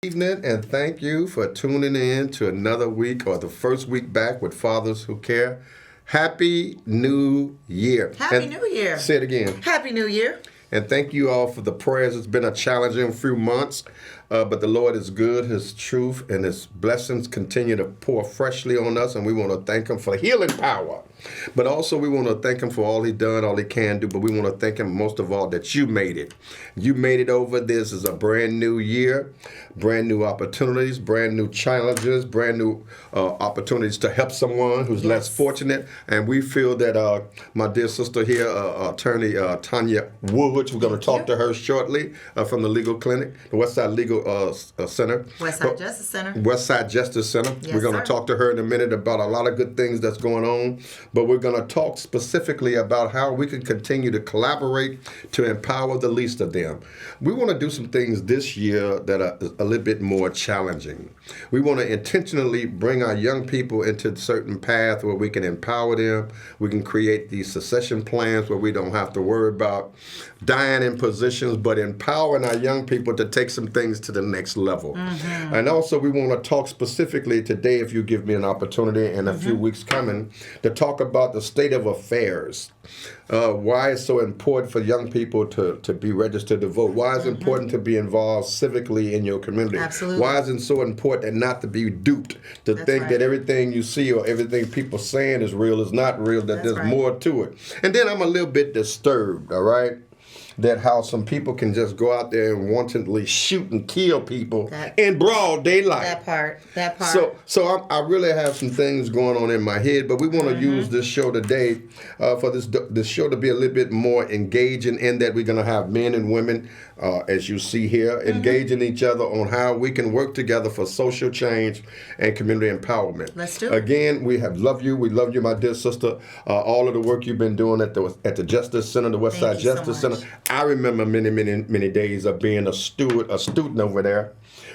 Evening, and thank you for tuning in to another week or the first week back with Fathers Who Care. Happy New Year. Happy New Year. Say it again. Happy New Year. And thank you all for the prayers. It's been a challenging few months, but the Lord is good. His truth and His blessings continue to pour freshly on us, and we want to thank Him for healing power. But also we want to thank Him for all He done, all He can do, but we want to thank Him most of all that you made it. You made it over. This is a brand new year, brand new opportunities, brand new challenges, brand new opportunities to help someone who's less fortunate. And we feel that my dear sister here, attorney Tonya Woodge, we're going to talk to her shortly from the legal clinic, the Westside Legal Center. Westside Justice Center. Westside Justice Center. Yes, we're going to sir. talk to her in a minute about a lot of good things that's going on. But we're going to talk specifically about how we can continue to collaborate to empower the least of them. We want to do some things this year that are a little bit more challenging. We want to intentionally bring our young people into a certain path where we can empower them. We can create these succession plans where we don't have to worry about dying in positions, but empowering our young people to take some things to the next level. Mm-hmm. And also we want to talk specifically today, if you give me an opportunity in a few weeks coming, to talk about the state of affairs. Why it's so important for young people to be registered to vote. Why it's important to be involved civically in your community. Absolutely. Why is it so important not to be duped, to think that everything you see or everything people saying is real is not real, that there's more to it. And then I'm a little bit disturbed, all right? That how some people can just go out there and wantonly shoot and kill people in broad daylight. That part. So I really have some things going on in my head, but we want to use this show today for this show to be a little bit more engaging, in that we're going to have men and women, as you see here, engaging each other on how we can work together for social change and community empowerment. Let's do it. Again, we love you, my dear sister. All of the work you've been doing at the Justice Center, the Westside Justice Center. I remember many days of being a student over there,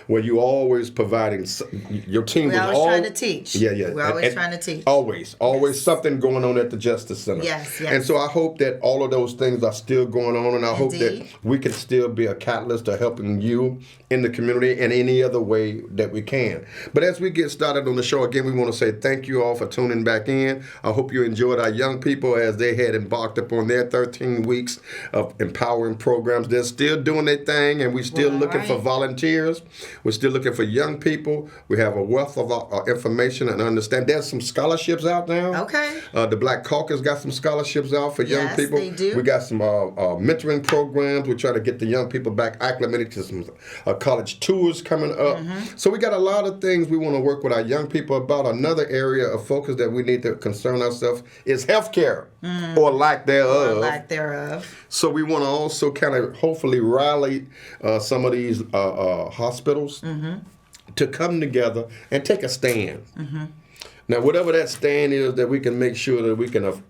where you always providing, your team was always trying to teach. Yeah. We're always trying to teach. Always something going on at the Justice Center. Yes. And so I hope that all of those things are still going on, and I hope that we can still be a catalyst to helping you in the community in any other way that we can. But as we get started on the show, again, we want to say thank you all for tuning back in. I hope you enjoyed our young people as they had embarked upon their 13 weeks of empowering programs. They're still doing their thing, and we're still looking for volunteers. We're still looking for young people. We have a wealth of information and understand. There's some scholarships out now. Okay. The Black Caucus got some scholarships out for young people. Yes, they do. We got some mentoring programs. We're trying to get the young people back acclimated to some college tours coming up. So we got a lot of things we want to work with our young people about. Another area of focus that we need to concern ourselves is healthcare or lack thereof. So we want to also kind of hopefully rally some of these hospitals to come together and take a stand. Now, whatever that stand is, that we can make sure that we can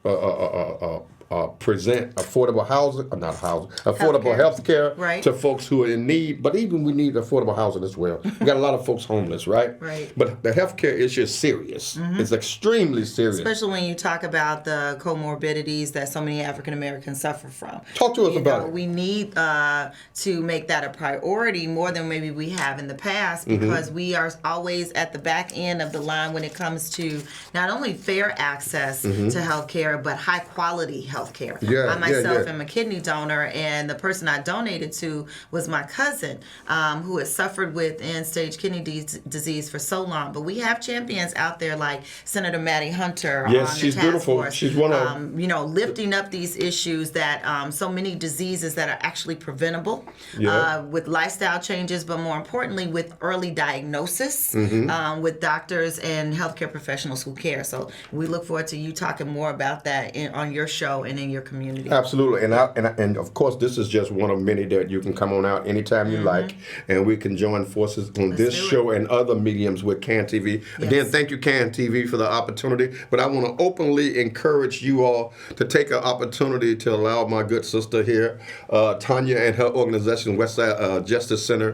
present affordable affordable health care to folks who are in need. But even we need affordable housing as well. We got a lot of folks homeless, right? But the health care issue is serious. It's extremely serious. Especially when you talk about the comorbidities that so many African Americans suffer from. Talk to us about it. We need to make that a priority more than maybe we have in the past, because we are always at the back end of the line when it comes to not only fair access to health care, but high quality health care. I myself am a kidney donor, and the person I donated to was my cousin, who has suffered with end-stage kidney disease for so long. But we have champions out there like Senator Maddie Hunter on the she's task beautiful. force, She's one of lifting up these issues that so many diseases that are actually preventable with lifestyle changes, but more importantly with early diagnosis with doctors and healthcare professionals who care. So we look forward to you talking more about that on your show and in your community. Absolutely, and of course, this is just one of many that you can come on out anytime you like, and we can join forces on this show and other mediums with CAN TV. Again, thank you, CAN TV, for the opportunity. But I want to openly encourage you all to take an opportunity to allow my good sister here, Tonya, and her organization, Westside Justice Center,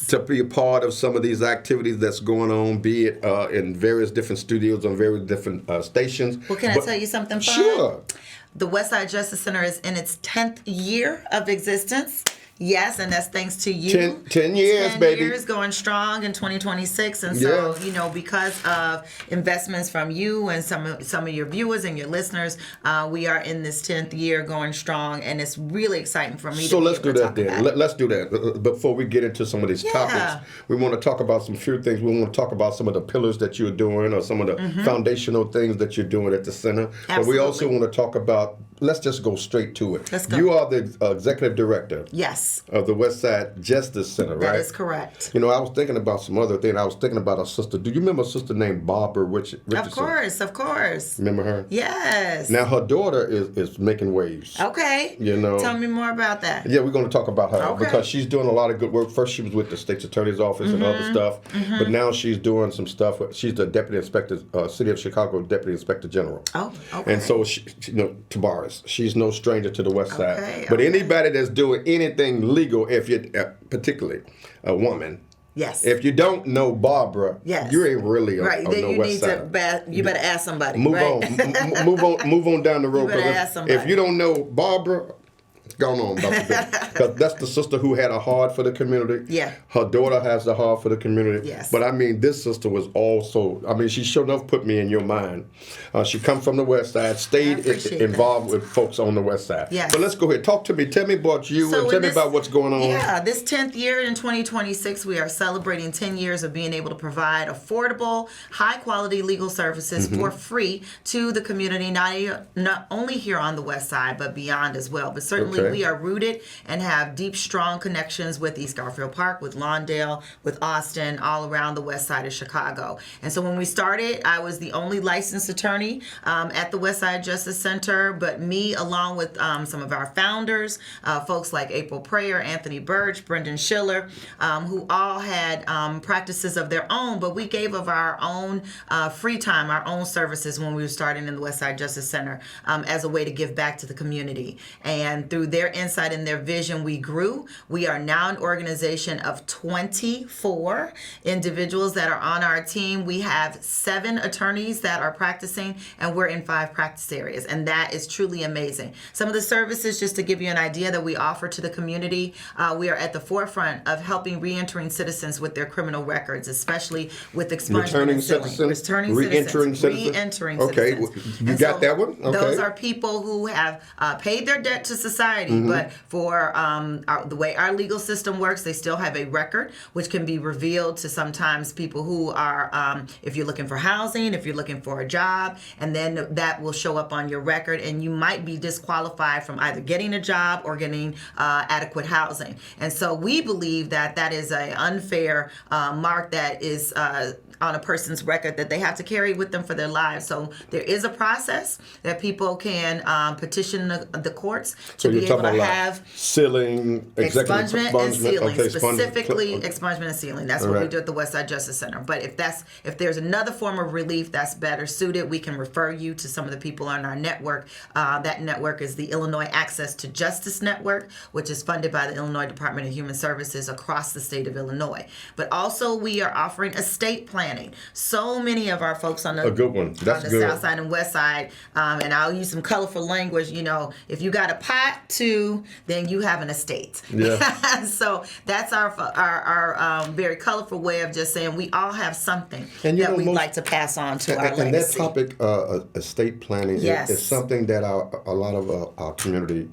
to be a part of some of these activities that's going on, be it in various different studios on various different stations. Well, can I tell you something fun? Sure. The Westside Justice Center is in its 10th year of existence. Yes, and that's thanks to you. 10 years, 10 baby. years going strong in 2026. And so, you know, because of investments from you and some of your viewers and your listeners, we are in this 10th year going strong, and it's really exciting for me so to let's be able do to that talk then. about it. Let's do that. Before we get into some of these topics, we want to talk about some few things. We want to talk about some of the pillars that you're doing or some of the foundational things that you're doing at the center. Absolutely. But we also want to talk about, let's just go straight to it. Let's go. You are the executive director of the Westside Justice Center, right? That is correct. You know, I was thinking about some other thing. I was thinking about a sister. Do you remember a sister named Barbara Richardson? Of course. Remember her? Yes. Now her daughter is making waves. Okay. You know. Tell me more about that. Yeah, we're going to talk about her because she's doing a lot of good work. First, she was with the state's attorney's office and other stuff, but now she's doing some stuff. She's the deputy inspector, City of Chicago deputy inspector general. Oh, okay. And so, Tabaris, she's no stranger to the West Side. Okay, but anybody that's doing anything legal, if you're particularly a woman. Yes. If you don't know Barbara, you ain't really on then the you West need Side. you better ask somebody. Move on. Move on down the road. You better ask somebody. If you don't know Barbara, going on about the because that's the sister who had a heart for the community. Yeah. Her daughter has a heart for the community. Yes. But I mean, this sister was also, I mean, she sure enough put me in your mind. She come from the West Side, stayed involved with folks on the West Side. Yes. But let's go ahead. Talk to me. Tell me about you and tell me about what's going on. Yeah, this 10th year in 2026, we are celebrating 10 years of being able to provide affordable, high-quality legal services for free to the community, not only here on the West Side, but beyond as well. But certainly we are rooted and have deep, strong connections with East Garfield Park, with Lawndale, with Austin, all around the West Side of Chicago. And so when we started, I was the only licensed attorney at the West Side Justice Center, but me, along with some of our founders, folks like April Prayer, Anthony Birch, Brendan Schiller, who all had practices of their own, but we gave of our own free time, our own services when we were starting in the West Side Justice Center as a way to give back to the community. And through their insight and their vision, we grew. We are now an organization of 24 individuals that are on our team. We have 7 attorneys that are practicing, and we're in 5 practice areas, and that is truly amazing. Some of the services, just to give you an idea, that we offer to the community, we are at the forefront of helping re-entering citizens with their criminal records, especially with expungement Returning and sealing. citizens? Returning Re-entering citizens. citizens? Re-entering Okay, citizens. you And got that one? Okay. Those are people who have paid their debt to society, but for the way our legal system works, they still have a record, which can be revealed to sometimes people who are, if you're looking for housing, if you're looking for a job, and then that will show up on your record, and you might be disqualified from either getting a job or getting adequate housing. And so we believe that that is an unfair mark that is on a person's record that they have to carry with them for their lives. So there is a process that people can petition the courts to be able to have sealing, expungement and sealing, okay, specifically expungement and sealing. That's what we do at the West Side Justice Center. But if there's another form of relief that's better suited, we can refer you to some of the people on our network. That network is the Illinois Access to Justice Network, which is funded by the Illinois Department of Human Services across the state of Illinois. But also we are offering estate planning. So many of our folks on the South Side and West Side, and I'll use some colorful language, if you got a pot too, then you have an estate. Yeah. So that's our very colorful way of just saying we all have something that we'd like to pass on to our legacy. And that topic, estate planning, is something that a lot of our community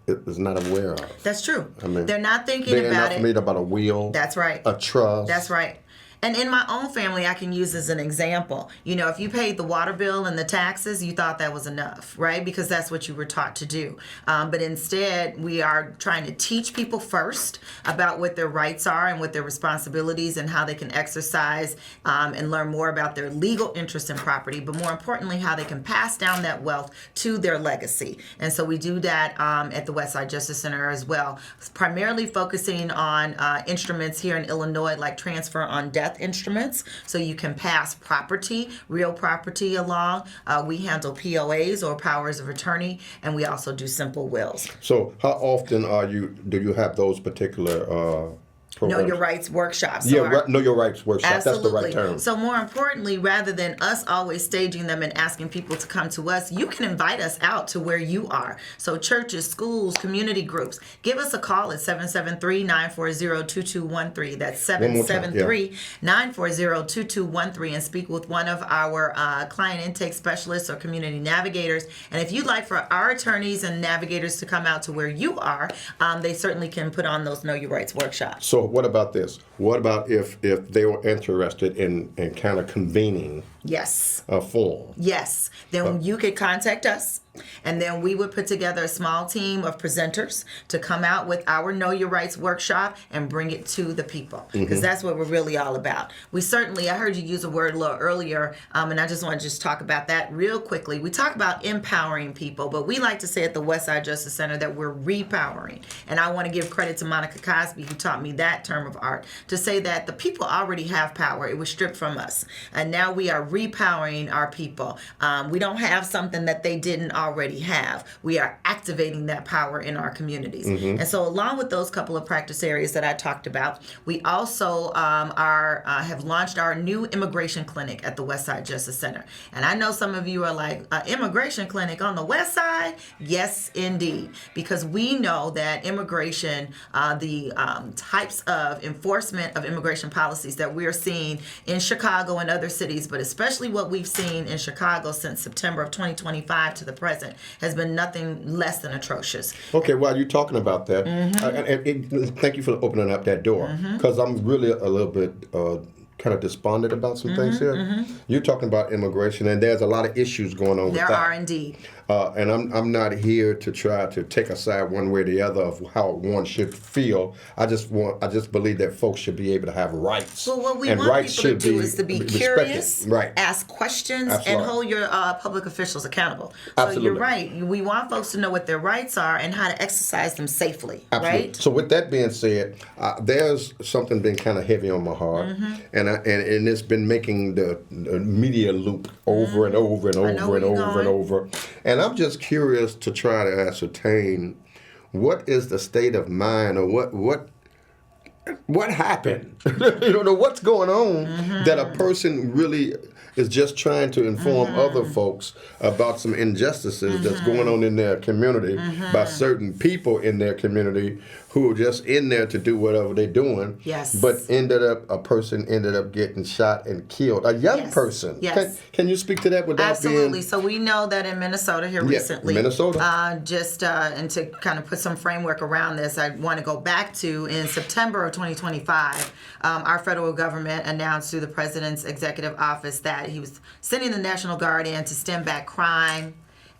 is not aware of. That's true. I mean, they're not thinking about it. They're not familiar about a will. That's right. A trust. That's right. And in my own family, I can use as an example. If you paid the water bill and the taxes, you thought that was enough, right? Because that's what you were taught to do. But instead, we are trying to teach people first about what their rights are and what their responsibilities and how they can exercise and learn more about their legal interest in property, but more importantly, how they can pass down that wealth to their legacy. And so we do that at the Westside Justice Center as well, primarily focusing on instruments here in Illinois, like transfer on death instruments, so you can pass property, real property along. We handle POAs or powers of attorney, and we also do simple wills. So how often do you have those particular programs? Know Your Rights workshops. Know Your Rights workshop. Absolutely. That's the right term. So more importantly, rather than us always staging them and asking people to come to us, you can invite us out to where you are. So churches, schools, community groups, give us a call at 773-940-2213. That's 773-940-2213, and speak with one of our client intake specialists or community navigators. And if you'd like for our attorneys and navigators to come out to where you are, they certainly can put on those Know Your Rights workshops. So what about this? What about if they were interested in kind of convening Yes. a forum? Yes. Then you could contact us, and then we would put together a small team of presenters to come out with our Know Your Rights workshop and bring it to the people, because that's what we're really all about. We certainly, I heard you use a word a little earlier, and I just want to just talk about that real quickly. We talk about empowering people, but we like to say at the Westside Justice Center that we're repowering. And I want to give credit to Monica Cosby, who taught me that term of art, to say that the people already have power. It was stripped from us. And now we are repowering our people. We don't have something that they didn't already have. We are activating that power in our communities. And so along with those couple of practice areas that I talked about, we also have launched our new immigration clinic at the Westside Justice Center. And I know some of you are like, immigration clinic on the West Side? Yes, indeed. Because we know that immigration, the types of enforcement of immigration policies that we're seeing in Chicago and other cities, but especially what we've seen in Chicago since September of 2025 to the present, has been nothing less than atrocious. Okay, while you're talking about that, thank you for opening up that door, because I'm really a little bit kind of despondent about some things here. You're talking about immigration, and there's a lot of issues going on with that. There are indeed. And I'm not here to try to take a side one way or the other of how one should feel. I just believe that folks should be able to have rights. Well, what we and want rights people to should do is to be curious, right, ask questions, Absolutely. and hold your public officials accountable. Absolutely. So you're right. We want folks to know what their rights are and how to exercise them safely. Absolutely. Right? So with that being said, there's something been kind of heavy on my heart, and it's been making the media loop over and over and over and over and over. And I'm just curious to try to ascertain what is the state of mind, or what happened. What's going on that a person really is just trying to inform other folks about some injustices that's going on in their community by certain people in their community who are just in there to do whatever they're doing. Yes. But a person ended up getting shot and killed. A young person. Yes. Can you speak to that without Absolutely. being... So we know that in Minnesota here recently. Minnesota. And to kind of put some framework around this, I want to go back to in September of 2025, our federal government announced through the president's executive office that he was sending the National Guard in to stem back crime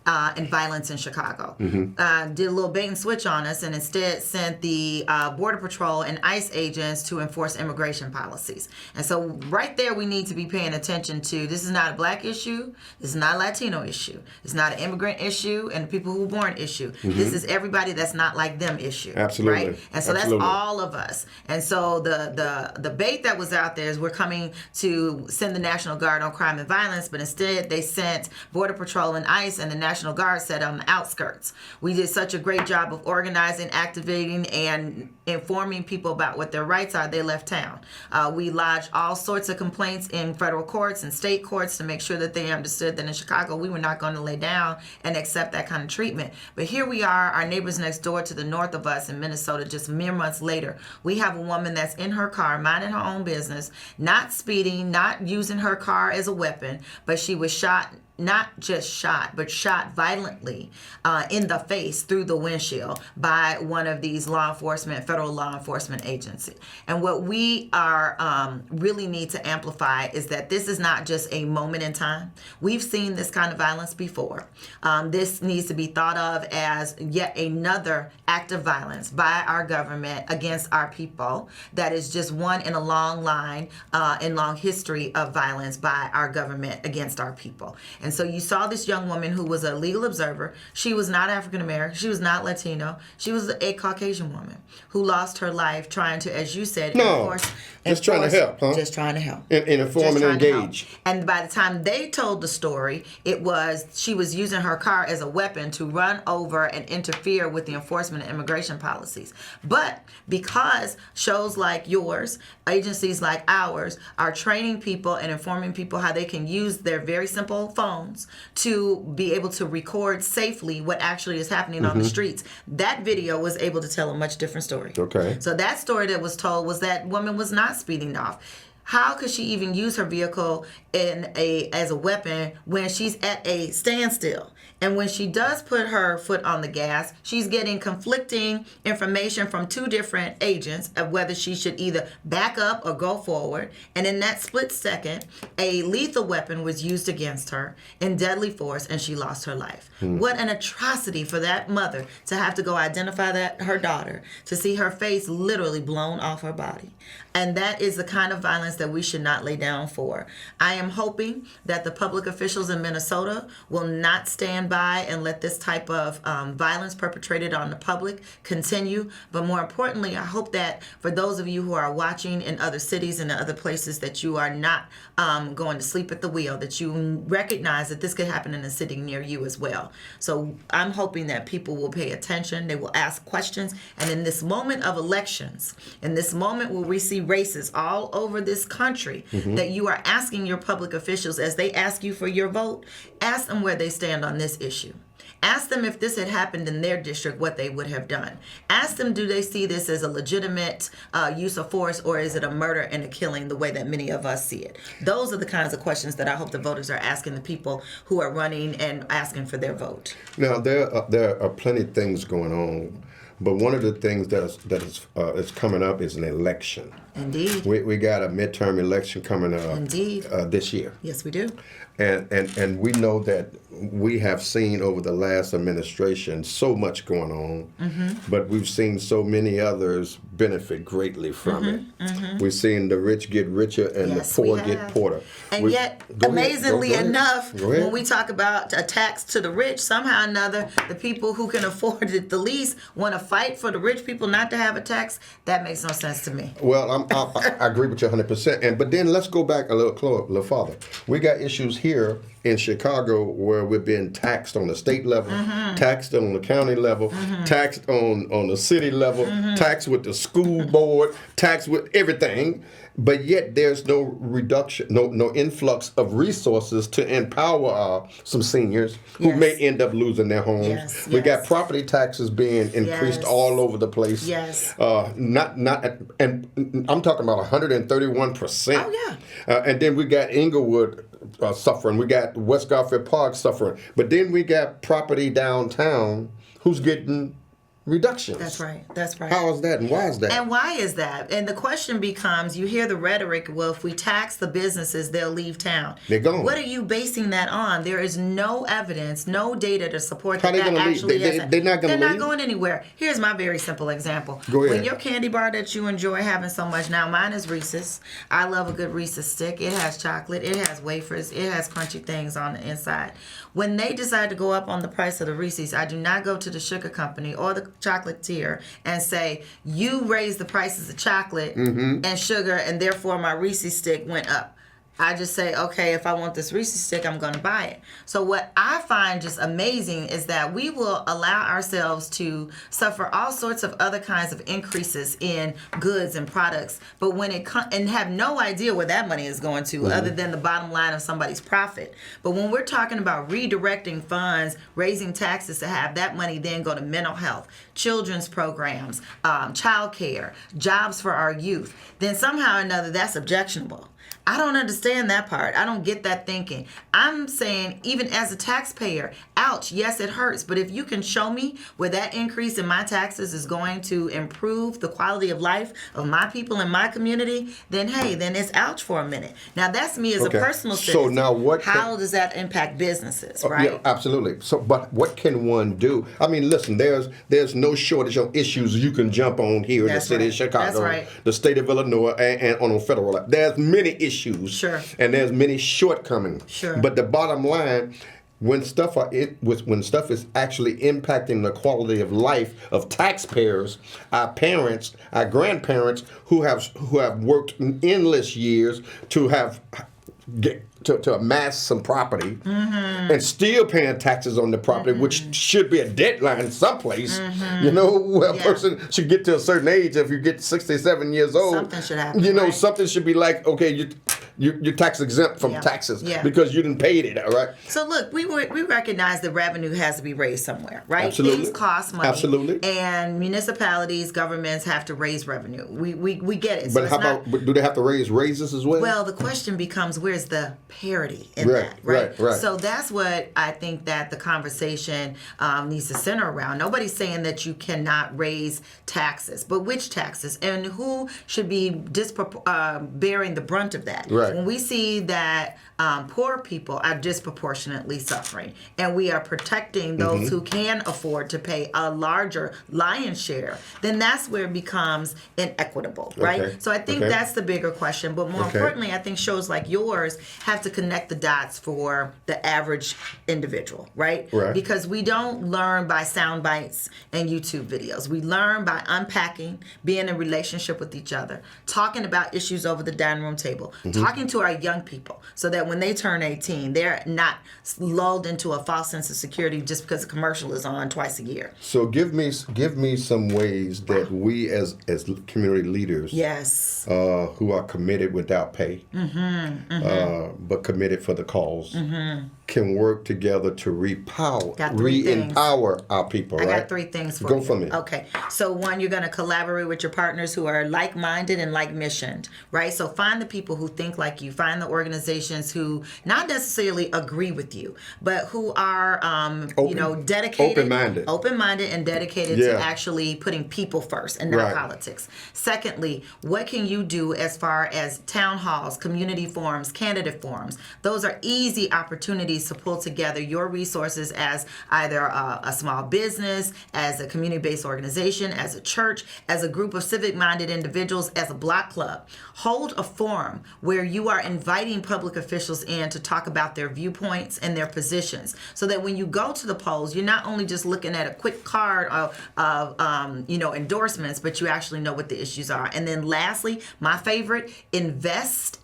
and violence in Chicago. Did a little bait and switch on us, and instead sent the Border Patrol and ICE agents to enforce immigration policies. And so right there, we need to be paying attention to, this is not a black issue, this is not a Latino issue, it's not an immigrant issue and people who were born issue. This is everybody that's not like them issue. Absolutely. Right? And so that's all of us. And so the bait that was out there is we're coming to send the National Guard on crime and violence, but instead they sent Border Patrol and ICE, and the National Guard sat on the outskirts. We did such a great job of organizing, activating, and informing people about what their rights are. They left town. We lodged all sorts of complaints in federal courts and state courts to make sure that they understood that in Chicago we were not going to lay down and accept that kind of treatment. But here we are, our neighbors next door to the north of us in Minnesota, just mere months later. We have a woman that's in her car, minding her own business, not speeding, not using her car as a weapon, but she was shot not just shot, but shot violently in the face through the windshield by one of these federal law enforcement agencies. And what we are really need to amplify is that this is not just a moment in time. We've seen this kind of violence before. This needs to be thought of as yet another act of violence by our government against our people. That is just one in a long line and long history of violence by our government against our people. And so you saw this young woman who was a legal observer. She was not African American. She was not Latino. She was a Caucasian woman who lost her life trying to, as you said, just trying to help, huh? Just trying to help. And inform and engage. And by the time they told the story, she was using her car as a weapon to run over and interfere with the enforcement of immigration policies. But because shows like yours, agencies like ours, are training people and informing people how they can use their very simple phones to be able to record safely what actually is happening on the streets, that video was able to tell a much different story. Okay. So that story that was told was that woman was not speeding off. How could she even use her vehicle as a weapon when she's at a standstill? And when she does put her foot on the gas, she's getting conflicting information from two different agents of whether she should either back up or go forward. And in that split second, a lethal weapon was used against her in deadly force, and she lost her life. What an atrocity for that mother to have to go identify her daughter, to see her face literally blown off her body. And that is the kind of violence that we should not lay down for. I am hoping that the public officials in Minnesota will not stand by and let this type of violence perpetrated on the public continue. But more importantly, I hope that for those of you who are watching in other cities and other places, that you are not going to sleep at the wheel, that you recognize that this could happen in a city near you as well. So I'm hoping that people will pay attention, they will ask questions, and in this moment of elections, in this moment where we see races all over this country, that you are asking your public officials, as they ask you for your vote, ask them where they stand on this issue. Ask them if this had happened in their district, what they would have done. Ask them, do they see this as a legitimate use of force, or is it a murder and a killing the way that many of us see it? Those are the kinds of questions that I hope the voters are asking the people who are running and asking for their vote. Now, there are plenty of things going on, but one of the things that is coming up is an election. Indeed. We got a midterm election coming up. Indeed. This year. Yes, we do. And we know that we have seen over the last administration so much going on, but we've seen so many others benefit greatly from it. We've seen the rich get richer and the poor get poorer. And yet, amazingly enough, when we talk about a tax to the rich, somehow or another, the people who can afford it the least want to fight for the rich people not to have a tax. That makes no sense to me. Well, I agree with you 100%. But then let's go back a little farther. We got issues here in Chicago where we're being taxed on the state level, taxed on the county level, taxed on the city level, taxed with the school board, taxed with everything. But yet there's no reduction, no influx of resources to empower some seniors who may end up losing their homes. We got property taxes being increased all over the place. And I'm talking about 131%. Oh yeah. And then we got Inglewood suffering. We got West Garfield Park suffering. But then we got property downtown who's getting reductions. That's right. That's right. How is that, and why is that? And why is that? And the question becomes, you hear the rhetoric, well, if we tax the businesses, they'll leave town. They're gone. What are you basing that on? There is no evidence, no data to support How that they gonna actually leave? They're not going to leave? They're not going anywhere. Here's my very simple example. Go ahead. When your candy bar that you enjoy having so much, now mine is Reese's. I love a good Reese's stick. It has chocolate. It has wafers. It has crunchy things on the inside. When they decide to go up on the price of the Reese's, I do not go to the sugar company or the chocolatier and say, you raised the prices of chocolate and sugar, and therefore my Reese's stick went up. I just say, okay, if I want this Reese's stick, I'm going to buy it. So what I find just amazing is that we will allow ourselves to suffer all sorts of other kinds of increases in goods and products, but when it and have no idea where that money is going to other than the bottom line of somebody's profit. But when we're talking about redirecting funds, raising taxes to have that money then go to mental health, children's programs, child care, jobs for our youth, then somehow or another that's objectionable. I don't understand that part. I don't get that thinking. I'm saying, even as a taxpayer, ouch, yes, it hurts. But if you can show me where that increase in my taxes is going to improve the quality of life of my people in my community, then hey, then it's ouch for a minute. Now, that's me as a personal citizen. So now how does that impact businesses, right? Yeah, absolutely. So, but what can one do? I mean, listen, there's no shortage of issues you can jump on here in the city of Chicago, the state of Illinois, and on a federal level. There's many issues. Sure. And there's many shortcomings. Sure. But the bottom line, when stuff is actually impacting the quality of life of taxpayers, our parents, our grandparents who have worked endless years to amass some property and still paying taxes on the property, which should be a deadline someplace. You know, where a person should get to a certain age. If you get 67 years old, something should happen. You know, something should be like, okay, you're tax exempt from taxes because you didn't pay it, all right? So look, we recognize that revenue has to be raised somewhere, right? Absolutely. Things cost money. Absolutely. And municipalities, governments have to raise revenue. We get it. But how about, do they have to raise raises as well? Well, the question becomes, where's the parity in that, right? So that's what I think that the conversation needs to center around. Nobody's saying that you cannot raise taxes, but which taxes and who should be bearing the brunt of that? Right. When we see that poor people are disproportionately suffering, and we are protecting those who can afford to pay a larger lion's share, then that's where it becomes inequitable, right? Okay. So I think that's the bigger question. But more importantly, I think shows like yours have to connect the dots for the average individual, right? Because we don't learn by sound bites and YouTube videos. We learn by unpacking, being in relationship with each other, talking about issues over the dining room table, talking to our young people so that when they turn 18, they're not lulled into a false sense of security just because a commercial is on twice a year. So give me some ways that we as community leaders who are committed without pay, but committed for the cause, can work together to re-empower our people, right? I got 3 things for you. Go for me. Okay. So one, you're going to collaborate with your partners who are like-minded and like-missioned, right? So find the people who think like you. Find the organizations who not necessarily agree with you, but who are, dedicated. Open-minded and dedicated to actually putting people first and not politics. Secondly, what can you do as far as town halls, community forums, candidate forums? Those are easy opportunities to pull together your resources as either a small business, as a community-based organization, as a church, as a group of civic-minded individuals, as a block club. Hold a forum where you are inviting public officials in to talk about their viewpoints and their positions, so that when you go to the polls, you're not only just looking at a quick card of endorsements, but you actually know what the issues are. And then lastly, my favorite, invest.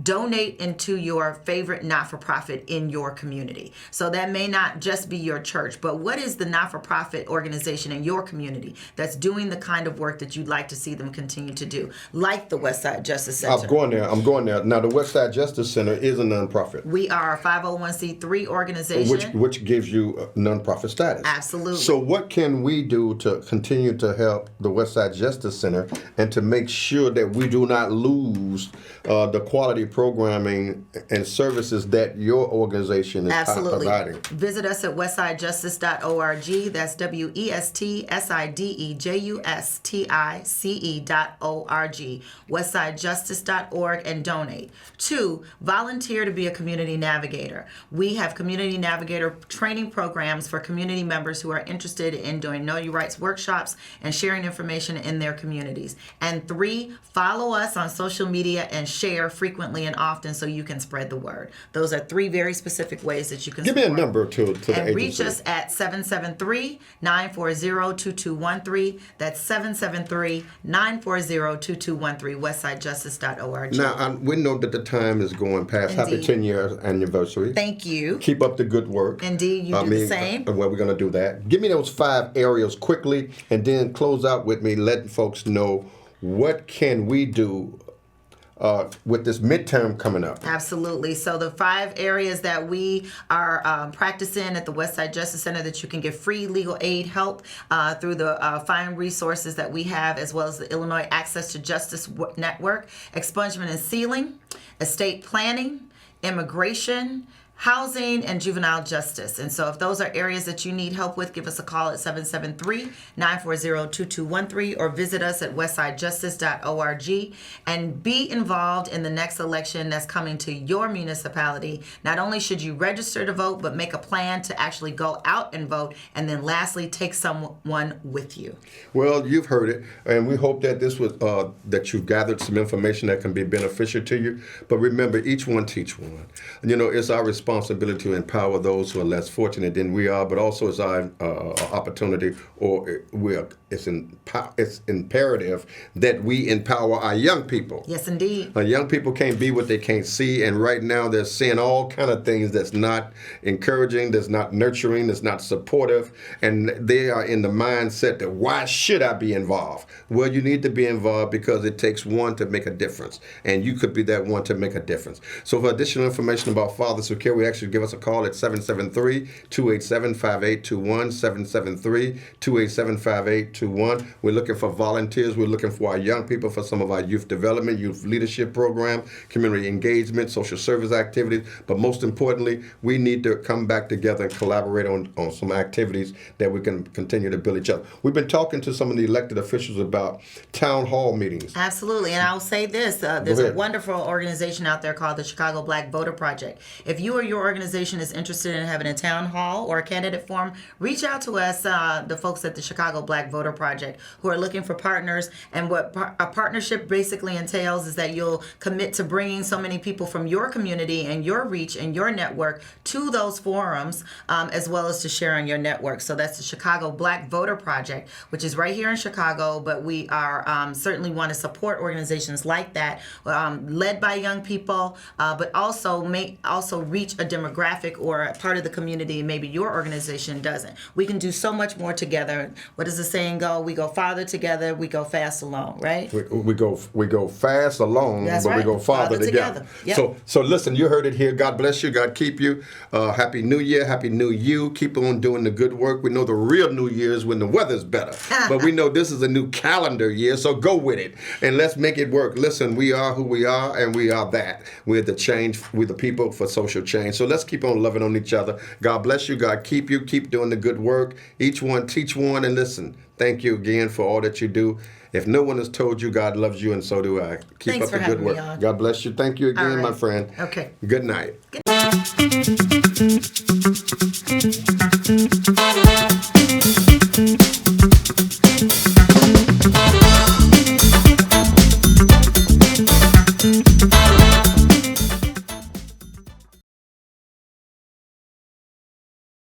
Donate into your favorite not-for-profit in your community. So that may not just be your church, but what is the not-for-profit organization in your community that's doing the kind of work that you'd like to see them continue to do, like the Westside Justice Center? I'm going there. Now, the Westside Justice Center is a nonprofit. We are a 501c3 organization. Which gives you nonprofit status. Absolutely. So what can we do to continue to help the Westside Justice Center and to make sure that we do not lose the quality programming and services that your organization is providing? Visit us at westsidejustice.org. That's WESTSIDEJUSTICE.org. Westsidejustice.org, and donate. 2, volunteer to be a community navigator. We have community navigator training programs for community members who are interested in doing Know Your Rights workshops and sharing information in their communities. And 3, follow us on social media and share frequently and often so you can spread the word. Those are 3 very specific ways that you can give me a number to the and agency. Reach us at 773-940-2213. That's 773-940-2213, westsidejustice.org. Now, we know that the time is going past. Indeed. Happy 10-year anniversary. Thank you. Keep up the good work. Indeed, you do the same. Well, we're going to do that. Give me those 5 areas quickly, and then close out with me letting folks know what can we do with this midterm coming up. Absolutely. So the 5 areas that we are practicing at the Westside Justice Center that you can get free legal aid help through the fine resources that we have, as well as the Illinois Access to Justice Network, expungement and sealing, estate planning, immigration, housing, and juvenile justice. And so if those are areas that you need help with, give us a call at 773-940-2213 or visit us at westsidejustice.org and be involved in the next election that's coming to your municipality. Not only should you register to vote, but make a plan to actually go out and vote, and then lastly, take someone with you. Well, you've heard it, and we hope that this was that you've gathered some information that can be beneficial to you. But remember, each one teach one. You know, it's our responsibility to empower those who are less fortunate than we are, but also it's our opportunity, or it's imperative that we empower our young people. Yes, indeed. Young people can't be what they can't see, and right now they're seeing all kind of things that's not encouraging, that's not nurturing, that's not supportive, and they are in the mindset that why should I be involved? Well, you need to be involved because it takes one to make a difference, and you could be that one to make a difference. So for additional information about Fathers Who Care, we actually give us a call at 773-287-5821, 773-287-5821. We're looking for volunteers. We're looking for our young people for some of our youth development, youth leadership program, community engagement, social service activities. But most importantly, we need to come back together and collaborate on some activities that we can continue to build each other. We've been talking to some of the elected officials about town hall meetings. Absolutely. And I'll say this, there's a wonderful organization out there called the Chicago Black Voter Project. If you or your organization is interested in having a town hall or a candidate forum, reach out to us, the folks at the Chicago Black Voter Project, who are looking for partners. And what a partnership basically entails is that you'll commit to bringing so many people from your community and your reach and your network to those forums, as well as to share on your network. So that's the Chicago Black Voter Project, which is right here in Chicago, but we are certainly want to support organizations like that, led by young people, but also reach a demographic or a part of the community maybe your organization doesn't. We can do so much more together. What does the saying go? We go farther together, we go fast alone, right? We go fast alone, That's but right. we go farther together. Yep. So listen, you heard it here. God bless you. God keep you. Happy New Year. Happy New You. Keep on doing the good work. We know the real New Year is when the weather's better. But we know this is a new calendar year, so go with it. And let's make it work. Listen, we are who we are, and we are that. We're the change. We're the people for social change. So let's keep on loving on each other. God bless you. God keep you. Keep doing the good work. Each one teach one. And listen, thank you again for all that you do. If no one has told you, God loves you, and so do I. Keep up the good work. God bless you. Thank you again, my friend. Okay. Good night. Good.